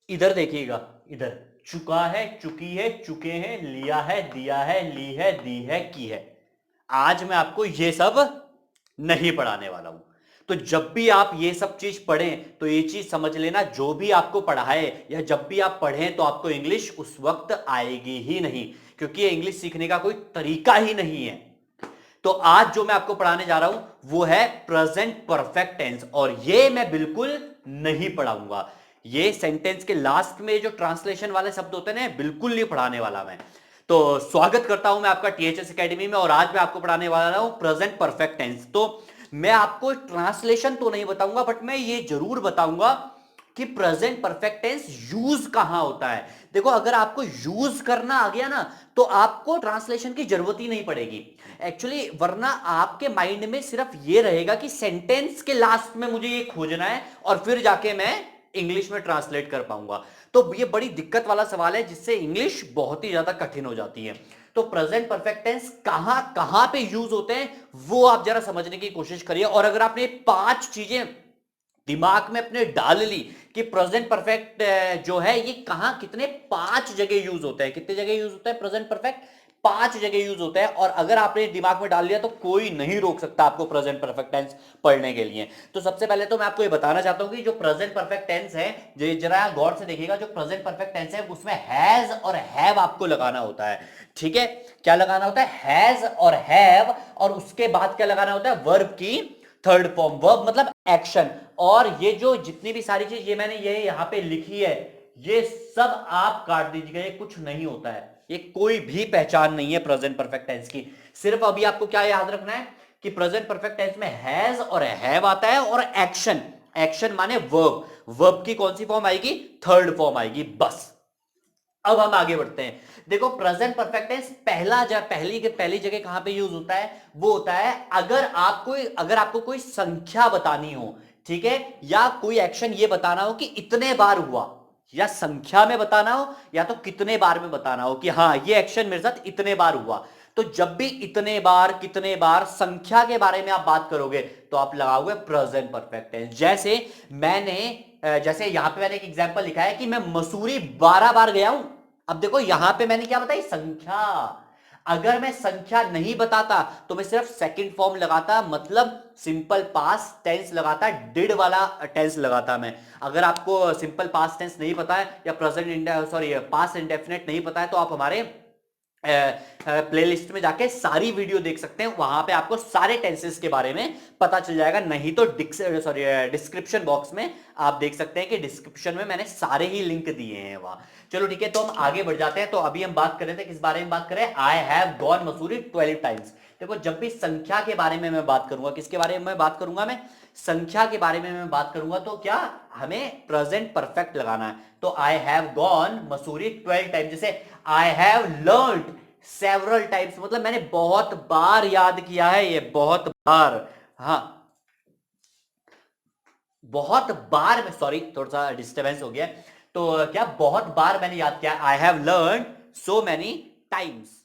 इधर देखिएगा, इधर चुका है, चुकी है, चुके हैं, लिया है, दिया है, ली है, दी है, की है। आज मैं आपको ये सब नहीं पढ़ाने वाला हूं। तो जब भी आप ये सब चीज पढ़ें तो ये चीज समझ लेना, जो भी आपको पढ़ाए या जब भी आप पढ़ें तो आपको इंग्लिश उस वक्त आएगी ही नहीं, क्योंकि ये इंग्लिश सीखने का कोई तरीका ही नहीं है। तो आज जो मैं आपको पढ़ाने जा रहा हूं वो है प्रेजेंट परफेक्ट टेंस, और ये मैं बिल्कुल नहीं पढ़ाऊंगा। ये सेंटेंस के लास्ट में जो ट्रांसलेशन वाले शब्द होते हैं ना, बिल्कुल नहीं पढ़ाने वाला मैं। तो स्वागत करता हूं मैं आपका टीएचएस एकेडमी में, और आज मैं आपको पढ़ाने वाला हूं प्रेजेंट परफेक्ट टेंस। तो मैं आपको ट्रांसलेशन तो नहीं बताऊंगा, बट मैं ये जरूर बताऊंगा कि प्रेजेंट परफेक्ट टेंस यूज कहां होता है। देखो, अगर आपको यूज करना आ गया ना तो आपको ट्रांसलेशन की जरूरत ही नहीं पड़ेगी एक्चुअली, वरना आपके माइंड में सिर्फ ये रहेगा कि सेंटेंस के लास्ट में मुझे ये खोजना है और फिर जाके मैं इंग्लिश में ट्रांसलेट कर पाऊंगा। तो ये बड़ी दिक्कत वाला सवाल है, जिससे इंग्लिश बहुत ही ज्यादा कठिन हो जाती है। तो प्रेजेंट परफेक्ट टेंस कहां कहां पे यूज होते हैं वो आप जरा समझने की कोशिश करिए। और अगर आपने 5 चीजें दिमाग में अपने डाल ली कि प्रेजेंट परफेक्ट जो है ये कहां कितने 5 जगह यूज होता है, कितने जगह यूज होता है प्रेजेंट परफेक्ट, 5 जगह यूज होता है। और अगर आपने दिमाग में डाल लिया तो कोई नहीं रोक सकता आपको प्रेजेंट परफेक्ट टेंस पढ़ने के लिए। तो सबसे पहले तो मैं आपको ये बताना चाहता हूं कि जो प्रेजेंट परफेक्ट टेंस है, जरा गौर से देखिएगा, जो प्रेजेंट परफेक्ट टेंस है उसमें हैज और हैव आपको लगाना होता है। ठीक है, क्या लगाना होता है? हैज और हैव, और उसके बाद क्या लगाना होता है? वर्ब की थर्ड फॉर्म, वर्ब मतलब एक्शन। और ये जो जितनी भी सारी चीज ये मैंने ये यहां पे लिखी है, ये सब आप काट दीजिएगा, ये कुछ नहीं होता है, ये कोई भी पहचान नहीं है प्रेजेंट परफेक्ट टेंस की। सिर्फ अभी आपको क्या याद रखना है कि प्रेजेंट परफेक्ट टेंस में हैज और हैव आता है, और एक्शन, एक्शन माने वर्ब, वर्ब की कौन सी फॉर्म आएगी? थर्ड फॉर्म आएगी, बस। अब हम आगे बढ़ते हैं। देखो, प्रेजेंट परफेक्ट टेंस पहली जगह कहां पे यूज होता है? वो होता है अगर आपको कोई संख्या बतानी हो, ठीक है, या कोई एक्शन ये बताना हो कि इतने बार हुआ, या संख्या में बताना हो या तो कितने बार में बताना हो कि हाँ ये एक्शन मेरे साथ इतने बार हुआ। तो जब भी इतने बार, कितने बार, संख्या के बारे में आप बात करोगे तो आप लगाओगे प्रेजेंट परफेक्ट टेंस। जैसे यहां पे मैंने एक एग्जांपल लिखा है कि मैं मसूरी 12 बार गया हूं। अब देखो, यहां पे मैंने क्या बताई? संख्या। अगर मैं संख्या नहीं बताता तो मैं सिर्फ सेकंड फॉर्म लगाता, मतलब सिंपल पास्ट टेंस लगाता, डिड वाला टेंस लगाता मैं। अगर आपको सिंपल पास्ट टेंस नहीं पता है या पास्ट इंडेफिनिट नहीं पता है तो आप हमारे प्लेलिस्ट में जाके सारी वीडियो देख सकते हैं, वहां पे आपको सारे टेंसेस के बारे में पता चल जाएगा। नहीं तो डिस्क्रिप्शन बॉक्स में आप देख सकते हैं कि डिस्क्रिप्शन में मैंने सारे ही लिंक दिए हैं वहां। चलो ठीक है, तो हम आगे बढ़ जाते हैं। तो अभी हम बात कर रहे थे, किस बारे में बात करें? आई हैव गॉन मसूरी 12 टाइम्स। देखो, जब भी संख्या के बारे में मैं बात करूंगा, किसके बारे में मैं बात करूंगा? मैं संख्या के बारे में मैं बात करूंगा, तो क्या हमें प्रेजेंट परफेक्ट लगाना है। तो I have gone Mussoorie 12 times. जैसे I have learned several times, मतलब मैंने बहुत बार याद किया है, ये बहुत बार, हाँ बहुत बार में, सॉरी थोड़ा सा डिस्टर्बेंस हो गया। तो क्या बहुत बार मैंने याद किया, I have learn so many times.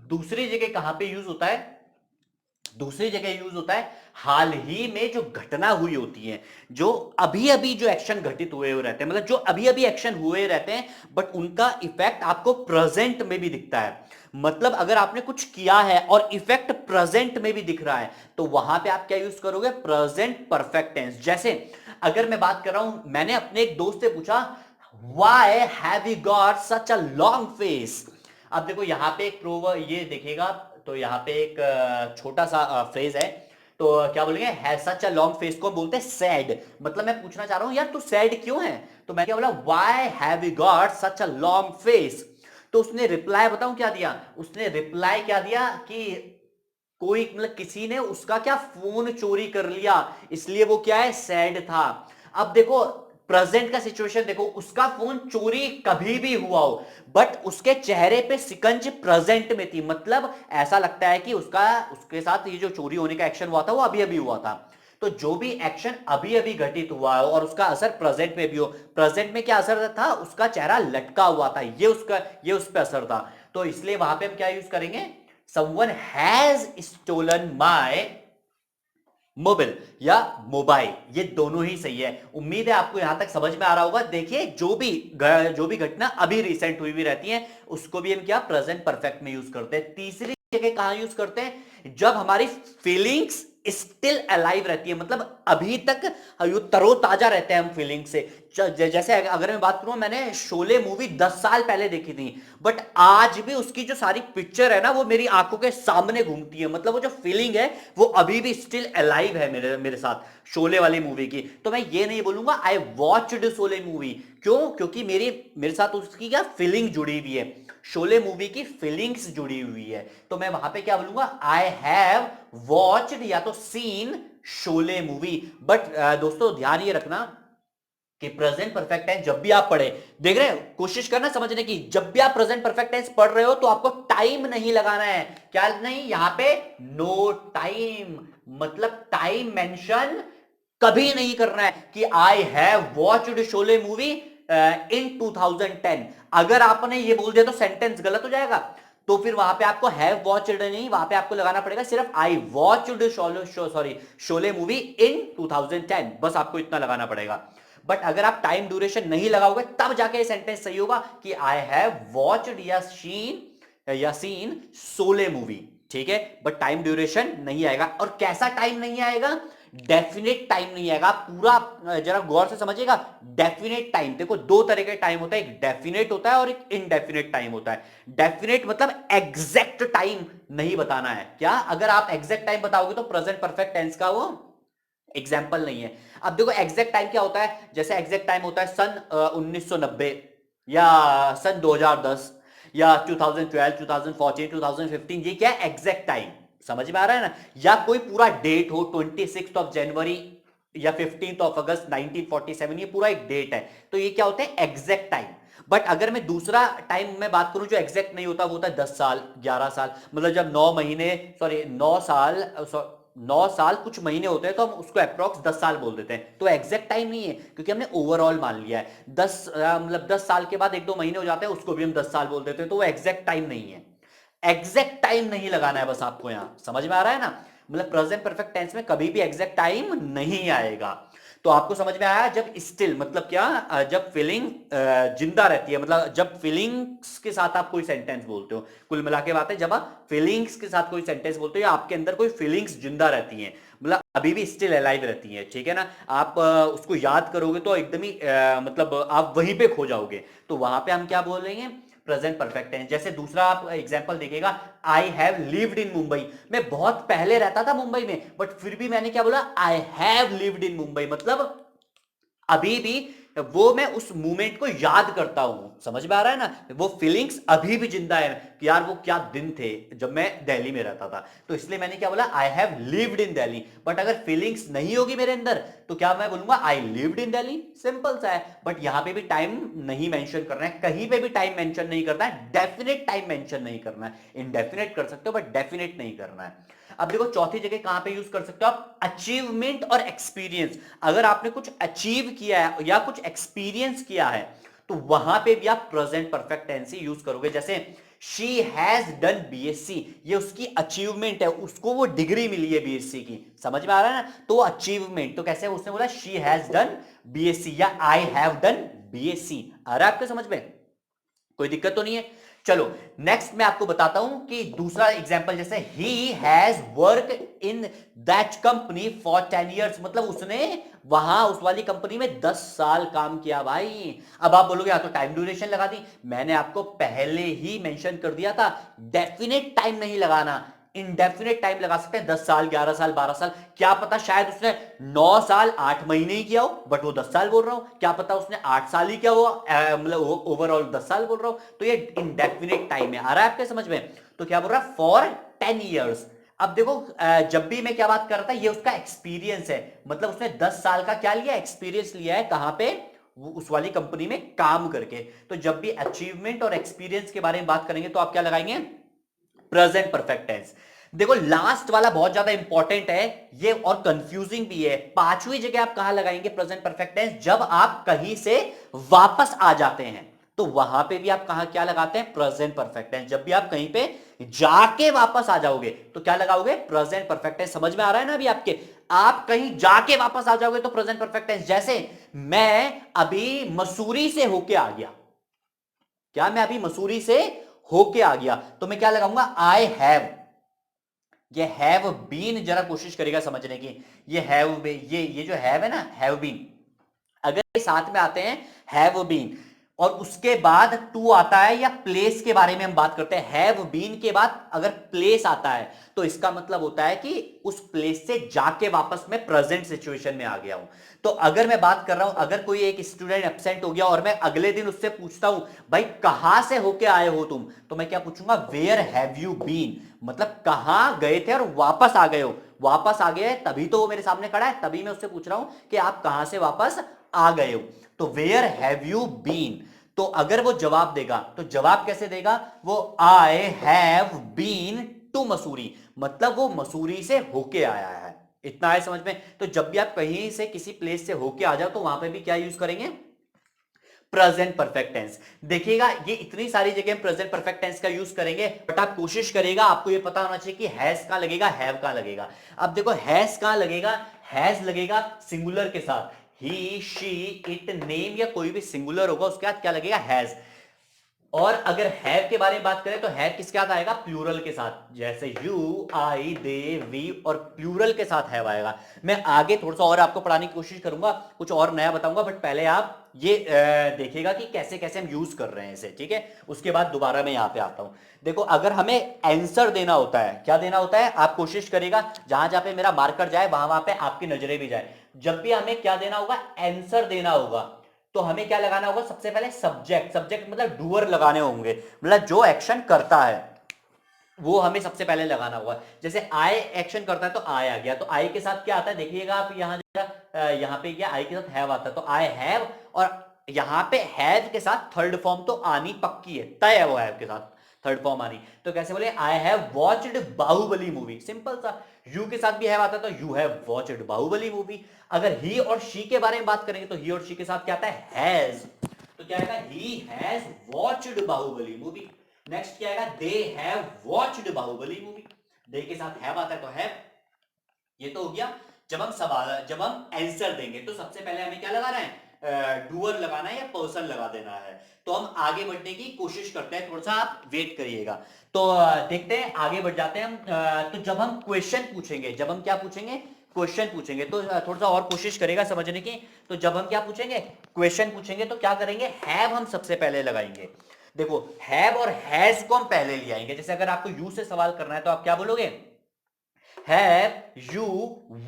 दूसरी जगह कहां पे यूज होता है? दूसरी जगह यूज होता है हाल ही में जो घटना हुई होती है, जो अभी अभी जो एक्शन घटित हुए रहते हैं, मतलब जो अभी अभी एक्शन हुए रहते हैं, बट उनका इफेक्ट आपको प्रेजेंट में भी दिखता है। मतलब अगर आपने कुछ किया है और इफेक्ट प्रेजेंट में भी दिख रहा है, तो वहां पे आप क्या यूज करोगे? Present perfect tense. जैसे अगर मैं बात कर रहा हूं, मैंने अपने एक दोस्त से पूछा, why have you got such a long face. अब देखो, यहां पे एक प्रोवर्ब ये देखिएगा, तो यहाँ पे एक छोटा सा फ्रेज है। तो क्या बोलेंगे? Has such a long face को बोलते हैं सैड। मतलब मैं पूछना चाह रहा हूं, यार तू सैड क्यों है? तो मैं क्या बोला? Why have you got such a long face. तो उसने रिप्लाई बताऊं क्या दिया? उसने रिप्लाई क्या दिया कि कोई, मतलब किसी ने उसका क्या फोन चोरी कर लिया, इसलिए वो क्या है? सैड था। अब देखो, प्रेजेंट का सिचुएशन देखो, उसका फोन चोरी कभी भी हुआ हो, बट उसके चेहरे पे सिकंज प्रेजेंट में थी, मतलब ऐसा लगता है कि उसके साथ ये जो चोरी होने का एक्शन हुआ था वो अभी अभी हुआ था। तो जो भी एक्शन अभी अभी घटित हुआ हो और उसका असर प्रेजेंट में भी हो, प्रेजेंट में क्या असर था? उसका चेहरा लटका हुआ था, ये उस पर असर था। तो इसलिए वहां पे हम क्या यूज करेंगे? Someone has stolen my mobile या मोबाइल, ये दोनों ही सही है। उम्मीद है आपको यहां तक समझ में आ रहा होगा। देखिए जो भी घटना अभी रिसेंट हुई भी रहती है उसको भी हम क्या प्रेजेंट परफेक्ट में यूज करते हैं। तीसरी जगह कहां यूज करते हैं, जब हमारी फीलिंग्स स्टिल अलाइव रहती है, मतलब अभी तक तरोताजा रहते हैं हम फीलिंग से। जैसे अगर मैं बात करूं, मैंने शोले मूवी 10 साल पहले देखी थी, बट आज भी उसकी जो सारी पिक्चर है ना वो मेरी आंखों के सामने घूमती है। मतलब वो जो फीलिंग है वो अभी भी स्टिल अलाइव है मेरे मेरे साथ शोले वाली मूवी की। तो मैं ये नहीं बोलूंगा आई वॉच्ड शोले मूवी, क्यों? क्योंकि मेरे साथ उसकी क्या फीलिंग जुड़ी हुई है, शोले मूवी की फीलिंग्स जुड़ी हुई है। तो मैं वहां पे क्या बोलूंगा, आई हैव वॉच्ड या तो सीन शोले मूवी। बट दोस्तों ध्यान ये रखना कि प्रेजेंट परफेक्ट टेंस जब भी आप पढ़े, देख रहे हो, कोशिश करना समझने की, जब भी आप प्रेजेंट परफेक्ट टेंस पढ़ रहे हो तो आपको टाइम नहीं लगाना है। क्या नहीं, यहां पे नो टाइम, मतलब टाइम मेंशन कभी नहीं करना है कि आई हैव वॉच्ड शोले मूवी इन 2010। अगर आपने ये बोल दिया तो सेंटेंस गलत हो जाएगा। तो फिर वहां पे आपको हैव वॉच्ड नहीं, वहां पे आपको लगाना पड़ेगा सिर्फ आई वॉच्ड शोले मूवी इन 2010, बस आपको इतना लगाना पड़ेगा। बट अगर आप टाइम ड्यूरेशन नहीं लगाओगे तब जाके सेंटेंस सही होगा कि आई हैव वॉच्ड या सीन शोले मूवी, ठीक है। बट टाइम ड्यूरेशन नहीं आएगा। और कैसा टाइम नहीं आएगा, डेफिनेट टाइम नहीं आएगा। पूरा जरा गौर से समझिएगा। डेफिनेट टाइम, देखो दो तरह के टाइम होता है, एक डेफिनेट होता है और एक इनडेफिनेट टाइम होता है। डेफिनेट मतलब एग्जैक्ट टाइम नहीं बताना है। क्या, अगर आप एग्जैक्ट टाइम बताओगे तो प्रेजेंट परफेक्ट टेंस का वो एग्जाम्पल नहीं है। अब देखो एग्जैक्ट टाइम क्या होता है, जैसे एग्जैक्ट टाइम होता है सन 1990 या सन 2010 या 2012, 2014, 2015, ये क्या है एग्जैक्ट टाइम। समझ में आ रहा है ना। या कोई पूरा डेट हो 26 या 15 अगस्त 1947, ये पूरा एक डेट है, तो ये क्या होता है एग्जैक्ट टाइम। बट अगर मैं दूसरा टाइम में बात करूं जो एग्जैक्ट नहीं होता, वो होता है 10 साल 11 साल, मतलब जब 9 महीने, सॉरी 9 साल कुछ महीने होते हैं तो हम उसको अप्रॉक्स 10 साल बोल देते हैं। तो एग्जैक्ट टाइम नहीं है क्योंकि हमने ओवरऑल मान लिया है। 10 साल के बाद 1-2 महीने हो जाते हैं उसको भी हम 10 साल बोल देते हैं, तो वो एग्जैक्ट टाइम नहीं है। एग्जैक्ट टाइम नहीं लगाना है बस आपको, यहां समझ में आ रहा है ना। मतलब प्रेजेंट परफेक्ट टेंस में कभी भी एग्जैक्ट टाइम नहीं आएगा। तो आपको समझ में आया, जब स्टिल मतलब क्या, जब फीलिंग जिंदा रहती है, मतलब जब फीलिंग्स के साथ आप कोई सेंटेंस बोलते हो, कुल मिला के बात है, जब आप फीलिंग्स के साथ कोई सेंटेंस बोलते हो या आपके अंदर कोई फीलिंग्स जिंदा रहती हैं, मतलब अभी भी स्टिल अलाइव रहती हैं, ठीक है ना। आप उसको याद करोगे तो एकदम ही मतलब आप वहीं पे खो जाओगे। तो वहां पे हम क्या बोल रहे हैं, प्रेजेंट परफेक्ट टेंस। जैसे दूसरा आप एग्जांपल देखिएगा, I have lived in Mumbai. मैं बहुत पहले रहता था मुंबई में, बट फिर भी मैंने क्या बोला, I have lived in Mumbai, मतलब अभी भी वो मैं उस मोमेंट को याद करता हूं। समझ में आ रहा है ना, वो फीलिंग्स अभी भी जिंदा है कि यार वो क्या दिन थे जब मैं दिल्ली में रहता था। तो इसलिए मैंने क्या बोला, I have lived in Delhi. But अगर फीलिंग्स नहीं होगी मेरे अंदर तो क्या मैं बोलूंगा, I lived in Delhi, simple सा है। बट यहां पे भी टाइम नहीं मेंशन करना है, कहीं पे भी टाइम मेंशन नहीं करना है, डेफिनेट टाइम मेंशन नहीं करना है। इनडेफिनेट कर सकते हो बट डेफिनेट नहीं करना है। अब देखो चौथी जगह कहां पे यूज कर सकते हो आप, अचीवमेंट और एक्सपीरियंस। अगर आपने कुछ अचीव किया है या कुछ एक्सपीरियंस किया है तो वहां पे भी आप प्रेजेंट परफेक्ट टेंस ही यूज करोगे। जैसे शी हैज डन बीएससी, ये उसकी अचीवमेंट है, उसको वो डिग्री मिली है बीएससी की। समझ में आ रहा है ना, तो अचीवमेंट। तो कैसे उसने बोला शी हैज डन बीएससी या आई हैव डन बीएससी। आ रहा है आपको समझ में, कोई दिक्कत तो नहीं है। चलो नेक्स्ट मैं आपको बताता हूं कि दूसरा एग्जांपल, जैसे he has work in that company for 10 years, मतलब उसने वहां उस वाली कंपनी में 10 साल काम किया भाई। अब आप बोलोगे तो टाइम ड्यूरेशन लगा दी, मैंने आपको पहले ही मेंशन कर दिया था डेफिनेट टाइम नहीं लगाना, इंडेफिनेट टाइम लगा सकते हैं। 10 साल 11 साल 12 साल, क्या पता शायद उसने 9 साल 8 महीने ही किया हो बट वो 10 साल बोल रहा हूं, क्या पता उसने 8 साल ही किया हो, मतलब ओवरऑल 10 साल बोल रहा हूं। तो ये इंडेफिनेट टाइम है। आ रहा है आपके समझ में। तो क्या बोल रहा है, फॉर 10 ईयर्स। अब देखो जब भी मैं क्या बात कर रहा था, ये उसका एक्सपीरियंस है, मतलब उसने 10 साल का क्या लिया, एक्सपीरियंस लिया है, कहां पे, उस वाली कंपनी में काम करके। तो जब भी अचीवमेंट और एक्सपीरियंस के बारे में बात करेंगे तो आप क्या लगाएंगे, प्रेजेंट परफेक्ट टेंस। देखो लास्ट वाला बहुत ज्यादा इंपॉर्टेंट है ये और कंफ्यूजिंग भी है। पांचवी जगह आप कहां लगाएंगे प्रेजेंट परफेक्ट टेंस, जब आप कहीं से वापस आ जाते हैं तो वहां पे भी आप कहां क्या लगाते हैं, प्रेजेंट परफेक्ट टेंस। जब भी आप कहीं पे जाके वापस आ जाओगे तो क्या लगाओगे, प्रेजेंट परफेक्ट टेंस। समझ में आ रहा है ना अभी आपके। आप कहीं जाके वापस आ जाओगे तो प्रेजेंट परफेक्ट टेंस। जैसे मैं अभी मसूरी से होके आ गया, क्या मैं अभी मसूरी से होके आ गया, तो मैं क्या लगाऊंगा, आई हैव। ये हैव बीन जरा कोशिश करेगा समझने की, ये हैव, ये जो हैव है ना, हैव बीन, अगर ये साथ में आते हैं हैव बीन और उसके बाद टू आता है या प्लेस के बारे में हम बात करते हैं, हैव बीन के बाद अगर प्लेस आता है तो इसका मतलब होता है कि उस प्लेस से जाके वापस मैं प्रेजेंट सिचुएशन में आ गया हूं। तो अगर मैं बात कर रहा हूं, अगर कोई एक स्टूडेंट एब्सेंट हो गया और मैं अगले दिन उससे पूछता हूं भाई कहां से होके आए हो तुम, तो मैं क्या पूछूंगा, वेयर हैव यू बीन, मतलब कहां गए थे और वापस आ गए हो। वापस आ गए तभी तो वो मेरे सामने खड़ा है, तभी मैं उससे पूछ रहा हूं कि आप कहां से वापस आ गए हो। तो वेयर हैव यू बीन, तो अगर वो जवाब देगा तो जवाब कैसे देगा, वो I have been to Mussoorie, मतलब वो मसूरी से होके आया है। इतना है समझ में। तो जब भी आप कहीं से किसी प्लेस से होके आ जाओ तो वहां पे भी क्या यूज करेंगे, प्रेजेंट परफेक्ट टेंस। देखिएगा ये इतनी सारी जगह हम प्रेजेंट परफेक्ट टेंस का यूज करेंगे, बट आप कोशिश करेगा, आपको ये पता होना चाहिए कि हैज कहां लगेगा, हैव कहां लगेगा। अब देखो हैज कहां लगेगा, हैज लगेगा सिंगुलर के साथ, ही शी इट नेम या कोई भी सिंगुलर होगा उसके बाद क्या लगेगा, हैज। और अगर हैव के बारे में बात करें तो हैव किसके साथ आएगा, प्लूरल के साथ, जैसे यू आई दे वी, और प्लूरल के साथ हैव आएगा। मैं आगे थोड़ा सा और आपको पढ़ाने की कोशिश करूंगा, कुछ और नया बताऊंगा, बट पहले आप ये देखिएगा कि कैसे कैसे हम यूज कर रहे हैं इसे, ठीक है। उसके बाद दोबारा मैं यहां पे आता हूं। देखो अगर हमें आंसर देना होता है, क्या देना होता है, आप कोशिश करेगा जहां जहां पे मेरा मार्कर जाए वहां वहां पे आपकी नजरें भी जाए। जब भी हमें क्या देना होगा, आंसर देना होगा, तो हमें क्या लगाना होगा, सबसे पहले सब्जेक्ट, सब्जेक्ट मतलब डूअर लगाने होंगे, मतलब जो एक्शन करता है वो हमें सबसे पहले लगाना होगा। जैसे आई एक्शन करता है तो आई आ गया, तो आई के साथ क्या आता है, देखिएगा आप यहाँ पे क्या आई के साथ हैव आता है, तो आई हैव, और यहाँ पे हैव के साथ थर्ड फॉर्म तो आनी पक्की है, तय है वो हैव के साथ थर्ड फॉर्म आनी। तो कैसे बोले, I have watched Baahubali movie, simple सा। यू के साथ भी हैव आता है तो you have watched Baahubali movie. अगर ही और शी के बारे में बात करेंगे तो ही और शी के साथ क्या आता है, हैज, तो क्या आएगा, he has watched Baahubali movie. Next क्या आएगा, they have watched Baahubali movie, they के साथ हैव आता है तो हैव। ये तो हो गया जब हम सवाल, जब हम आंसर देंगे तो सबसे पहले हमें क्या लगाना है, डूअर लगाना है या पर्सन लगा देना है। तो हम आगे बढ़ने की कोशिश करते हैं, थोड़ा सा आप वेट करिएगा। तो देखते हैं, आगे बढ़ जाते हैं हम। तो जब हम क्वेश्चन पूछेंगे, जब हम क्या पूछेंगे, क्वेश्चन पूछेंगे, तो थोड़ा सा और कोशिश करेगा समझने की। तो जब हम क्या पूछेंगे, क्वेश्चन पूछेंगे, तो क्या करेंगे, हैव हम सबसे पहले लगाएंगे। देखो हैव और हैज को हम पहले ले आएंगे। जैसे अगर आपको यू से सवाल करना है तो आप क्या बोलोगे, have you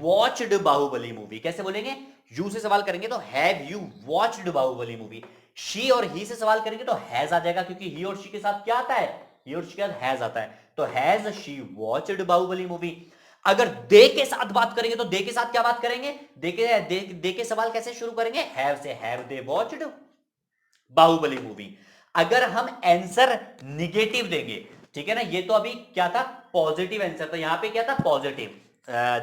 watched Baahubali movie, कैसे बोलेंगे, यू से सवाल करेंगे तो have you watched Baahubali movie. She और ही से सवाल करेंगे तो हैज आ जाएगा, क्योंकि ही और शी के साथ क्या आता है, ही और शी के साथ हैज आता है, तो has she watched Baahubali movie. अगर दे के साथ बात करेंगे तो दे के साथ क्या बात करेंगे, दे के सवाल कैसे शुरू करेंगे, हैव से, have they watched Baahubali movie. अगर हम आंसर निगेटिव देंगे, ठीक है ना, ये तो अभी क्या था, पॉजिटिव आंसर, तो यहां पे क्या था, पॉजिटिव,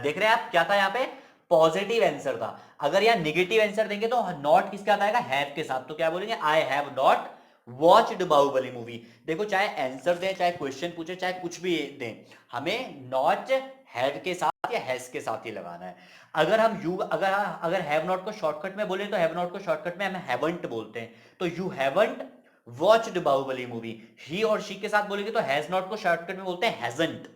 देख रहे हैं आप क्या था, यहां पे पॉजिटिव आंसर था। अगर यहां निगेटिव आंसर देंगे तो नॉट किसके साथ आएगा, हैव के साथ, तो क्या बोलेंगे, I have not watched Baahubali movie. देखो चाहे आंसर दें, चाहे क्वेश्चन पूछे, चाहे कुछ भी दें, हमें नॉट हैव के साथ या हैज के साथ ही लगाना है। अगर हम यू, अगर हैव नॉट को शॉर्टकट में बोले तो हैव नॉट को शॉर्टकट में हम हैवंट बोलते हैं, तो you haven't watched Baahubali movie. He और शी के साथ बोलेंगे तो हैज नॉट को शॉर्टकट में बोलते हैं हैजंट,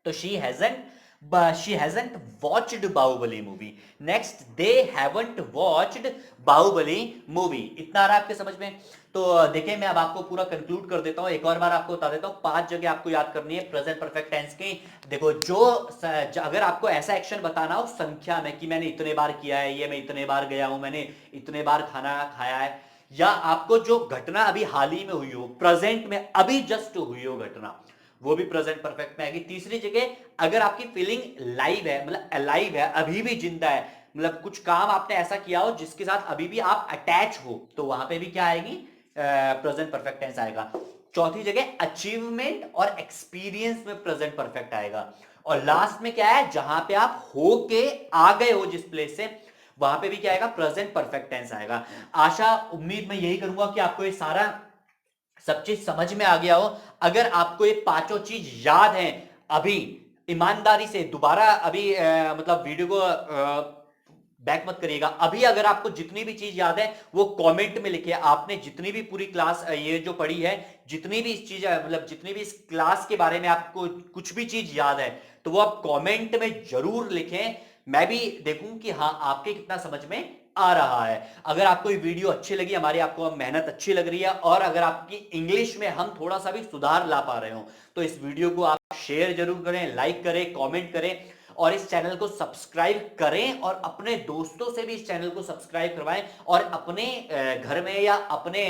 तो she hasn't watched Baahubali movie. Next, they haven't watched Baahubali movie. इतना आ रहा है आपके समझ में। तो देखिए मैं अब आपको पूरा कंक्लूड कर देता हूं, एक और बार आपको बता देता हूं, 5 जगह आपको याद करनी है प्रेजेंट परफेक्ट टेंस की। देखो अगर आपको ऐसा एक्शन बताना हो संख्या में कि मैंने इतने बार किया है, ये मैं इतने बार गया हूं, मैंने इतने बार खाना खाया है, या आपको जो घटना अभी हाल ही में हुई हो, प्रेजेंट में अभी जस्ट हुई हो घटना, वो भी प्रेजेंट परफेक्ट में आएगी। तीसरी जगह, अगर आपकी फीलिंग लाइव है, मतलब अलाइव है, अभी भी जिंदा है, मतलब कुछ काम आपने ऐसा किया हो जिसके साथ अभी भी आप अटैच हो, तो वहां पे भी क्या आएगी, प्रेजेंट परफेक्ट टेंस आएगा। चौथी जगह, अचीवमेंट और एक्सपीरियंस में प्रेजेंट परफेक्ट आएगा। और लास्ट में क्या है, जहां पे आप हो के आ गए हो जिस प्लेस से, वहां पे भी क्या आएगा, प्रेजेंट परफेक्ट टेंस आएगा। आशा उम्मीद मैं यही करूंगा कि आपको ये सारा सब चीज समझ में आ गया हो। अगर आपको ये पांचों चीज याद है अभी, ईमानदारी से दोबारा अभी मतलब वीडियो को बैक मत करिएगा। अभी अगर आपको जितनी भी चीज याद है वो कमेंट में लिखिए। आपने जितनी भी पूरी क्लास ये जो पढ़ी है, जितनी भी इस चीज मतलब जितनी भी इस क्लास के बारे में आपको कुछ भी चीज याद है तो वो आप कमेंट में जरूर लिखें। मैं भी देखूं कि हाँ आपके कितना समझ में आ रहा है। अगर आपको ये वीडियो अच्छी लगी, हमारी आपको मेहनत अच्छी लग रही है और अगर आपकी इंग्लिश में हम थोड़ा सा भी सुधार ला पा रहे हो तो इस वीडियो को आप शेयर जरूर करें, लाइक करें, कमेंट करें और इस चैनल को सब्सक्राइब करें और अपने दोस्तों से भी इस चैनल को सब्सक्राइब करवाएं और अपने घर में या अपने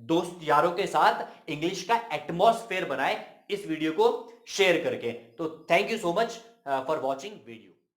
दोस्त यारों के साथ इंग्लिश का एटमॉस्फेयर बनाएं इस वीडियो को शेयर करके। तो thank you so much for watching video.